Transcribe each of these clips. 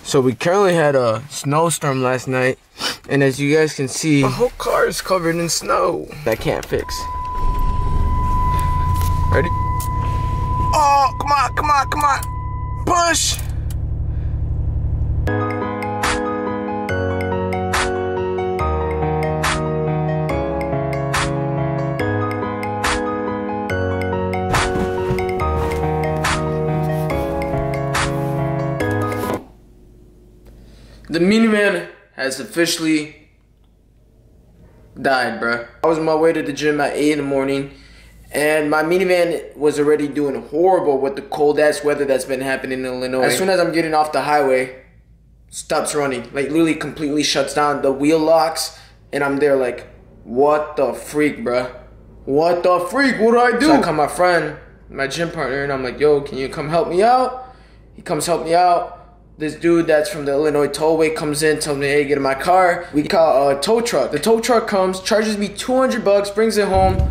So we currently had a snowstorm last night, and as you guys can see, the whole car is covered in snow. That can't fix. Ready? Oh, come on, come on, come on. Push. The minivan has officially died, bruh. I was on my way to the gym at 8 in the morning, and my minivan was already doing horrible with the cold ass weather that's been happening in Illinois. As soon as I'm getting off the highway, stops running. Like literally completely shuts down. The wheel locks, and I'm there like, what the freak, bruh? What the freak? What do I do? So I call my friend, my gym partner, and I'm like, yo, can you come help me out? He comes help me out. This dude that's from the Illinois Tollway comes in, tells me, hey, get in my car. We call a tow truck. The tow truck comes, charges me 200 bucks, brings it home.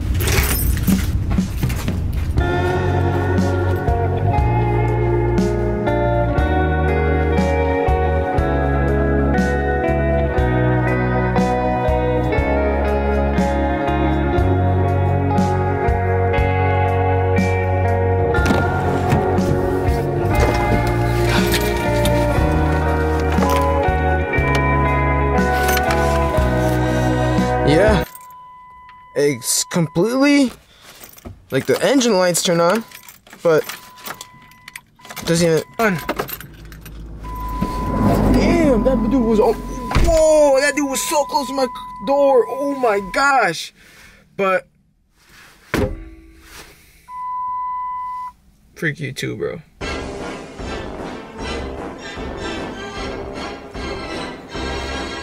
Yeah, it's completely, like the engine lights turn on, but it doesn't even run. Damn, that dude was, whoa, that dude was so close to my door, oh my gosh. But, freak you too, bro.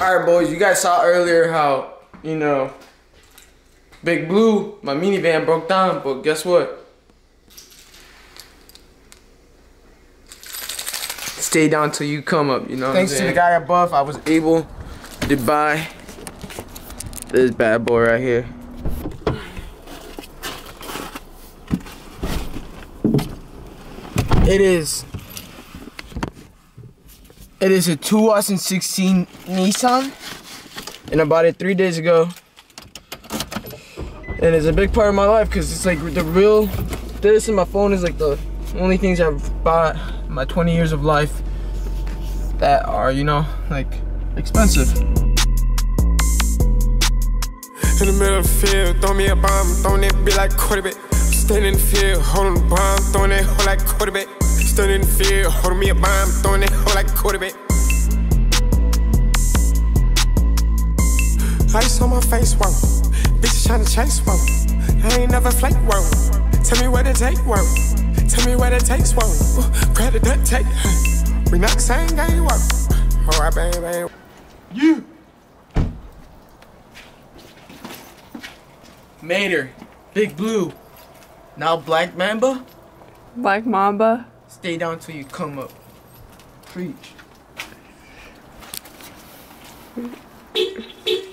Alright boys, you guys saw earlier how, you know, Big Blue, my minivan broke down, but guess what? Stay down till you come up, you know. Thanks to the guy above, I was able to buy this bad boy right here. It is a 2016 Nissan. And I bought it 3 days ago, and it's a big part of my life because it's like this and my phone is like the only things I've bought in my 20 years of life that are, you know, like expensive. In the middle of the field, throw me a bomb, throwing that bitch like quarterback. Standing in the field, holding the bomb, throwing that hoe like quarterback. Standing in the field, holding me a bomb, throwing that hoe like quarterback. Ice on my face, whoa. Bitches tryna chase, whoa. I ain't never flake, whoa. Tell me what it take, whoa. Tell me what it takes, whoa. Grab the duct tape, we not the same game, whoa. Alright, bang. You Mater, Big Blue, now Black Mamba. Black Mamba. Stay down till you come up. Preach.